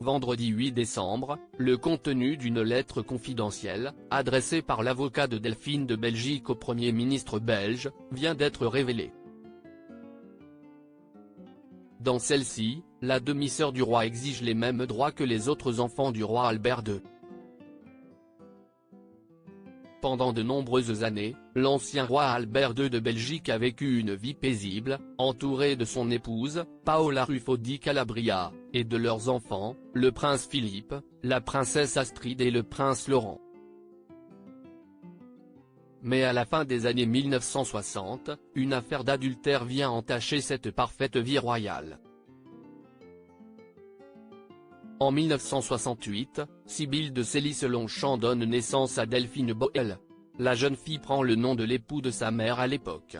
vendredi 8 décembre, le contenu d'une lettre confidentielle, adressée par l'avocat de Delphine de Belgique au Premier ministre belge, vient d'être révélé. Dans celle-ci, la demi-sœur du roi exige les mêmes droits que les autres enfants du roi Albert II. Pendant de nombreuses années, l'ancien roi Albert II de Belgique a vécu une vie paisible, entouré de son épouse, Paola Ruffo di Calabria, et de leurs enfants, le prince Philippe, la princesse Astrid et le prince Laurent. Mais à la fin des années 1960, une affaire d'adultère vient entacher cette parfaite vie royale. En 1968, Sibylle de Célis-Longchamp donne naissance à Delphine Boel. La jeune fille prend le nom de l'époux de sa mère à l'époque.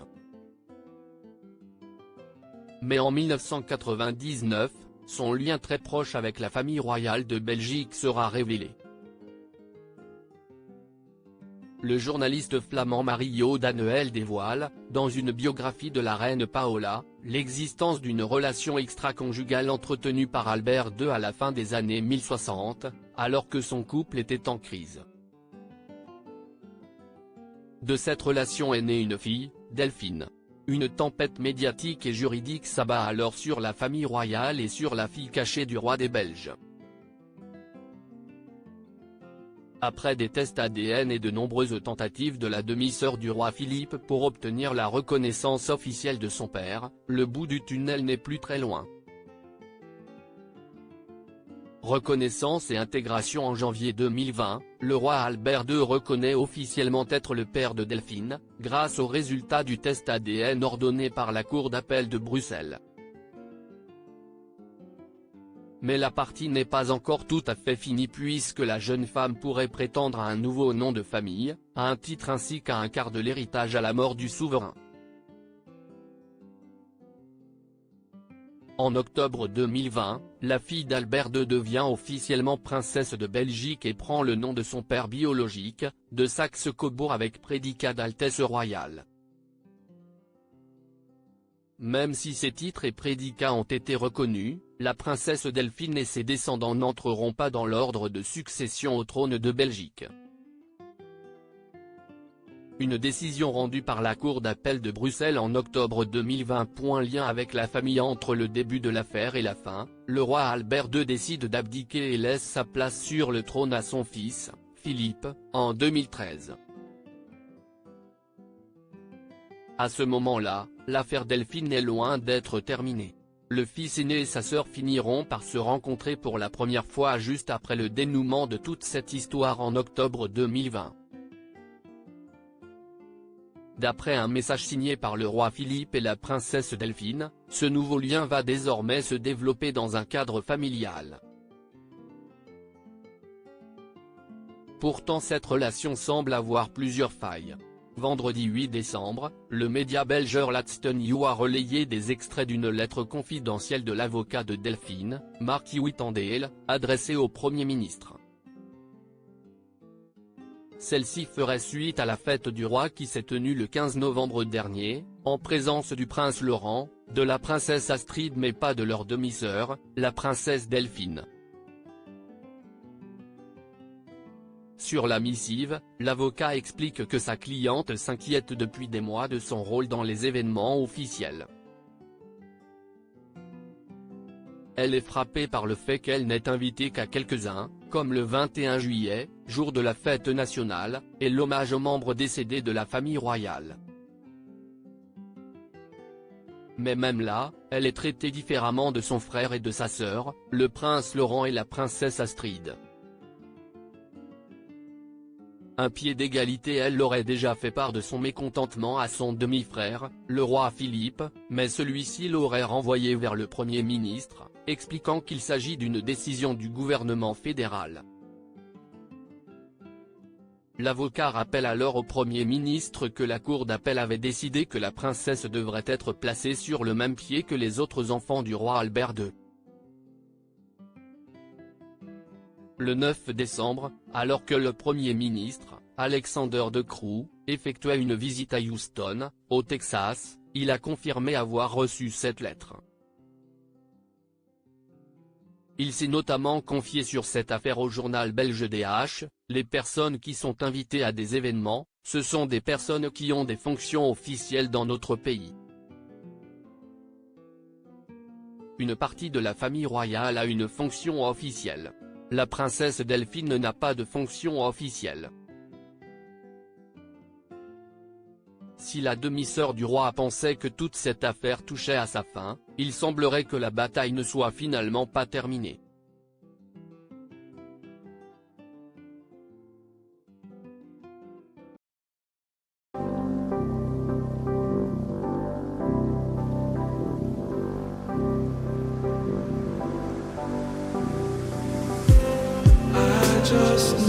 Mais en 1999, son lien très proche avec la famille royale de Belgique sera révélé. Le journaliste flamand Mario Daneel dévoile, dans une biographie de la reine Paola, l'existence d'une relation extra-conjugale entretenue par Albert II à la fin des années 1060, alors que son couple était en crise. De cette relation est née une fille, Delphine. Une tempête médiatique et juridique s'abat alors sur la famille royale et sur la fille cachée du roi des Belges. Après des tests ADN et de nombreuses tentatives de la demi-sœur du roi Philippe pour obtenir la reconnaissance officielle de son père, le bout du tunnel n'est plus très loin. Reconnaissance et intégration. En janvier 2020, le roi Albert II reconnaît officiellement être le père de Delphine, grâce aux résultats du test ADN ordonné par la Cour d'appel de Bruxelles. Mais la partie n'est pas encore tout à fait finie puisque la jeune femme pourrait prétendre à un nouveau nom de famille, à un titre ainsi qu'à un quart de l'héritage à la mort du souverain. En octobre 2020, la fille d'Albert II devient officiellement princesse de Belgique et prend le nom de son père biologique, de Saxe-Cobourg avec prédicat d'Altesse royale. Même si ces titres et prédicats ont été reconnus, la princesse Delphine et ses descendants n'entreront pas dans l'ordre de succession au trône de Belgique. Une décision rendue par la Cour d'appel de Bruxelles en octobre 2020. Lien avec la famille. Entre le début de l'affaire et la fin, le roi Albert II décide d'abdiquer et laisse sa place sur le trône à son fils, Philippe, en 2013. À ce moment-là, l'affaire Delphine est loin d'être terminée. Le fils aîné et sa sœur finiront par se rencontrer pour la première fois juste après le dénouement de toute cette histoire en octobre 2020. D'après un message signé par le roi Philippe et la princesse Delphine, ce nouveau lien va désormais se développer dans un cadre familial. Pourtant cette relation semble avoir plusieurs failles. Vendredi 8 décembre, le média belge Laatste a relayé des extraits d'une lettre confidentielle de l'avocat de Delphine, Mark Huitendeel, adressée au Premier ministre. Celle-ci ferait suite à la fête du roi qui s'est tenue le 15 novembre dernier, en présence du prince Laurent, de la princesse Astrid mais pas de leur demi-sœur, la princesse Delphine. Sur la missive, l'avocat explique que sa cliente s'inquiète depuis des mois de son rôle dans les événements officiels. Elle est frappée par le fait qu'elle n'est invitée qu'à quelques-uns, comme le 21 juillet, jour de la fête nationale, et l'hommage aux membres décédés de la famille royale. Mais même là, elle est traitée différemment de son frère et de sa sœur, le prince Laurent et la princesse Astrid. Un pied d'égalité. Elle aurait déjà fait part de son mécontentement à son demi-frère, le roi Philippe, mais celui-ci l'aurait renvoyé vers le Premier ministre, expliquant qu'il s'agit d'une décision du gouvernement fédéral. L'avocat rappelle alors au Premier ministre que la Cour d'appel avait décidé que la princesse devrait être placée sur le même pied que les autres enfants du roi Albert II. Le 9 décembre, alors que le Premier ministre, Alexander De Croo, effectuait une visite à Houston, au Texas, il a confirmé avoir reçu cette lettre. Il s'est notamment confié sur cette affaire au journal belge DH, les personnes qui sont invitées à des événements, ce sont des personnes qui ont des fonctions officielles dans notre pays. Une partie de la famille royale a une fonction officielle. La princesse Delphine n'a pas de fonction officielle. Si la demi-sœur du roi pensait que toute cette affaire touchait à sa fin, il semblerait que la bataille ne soit finalement pas terminée. Just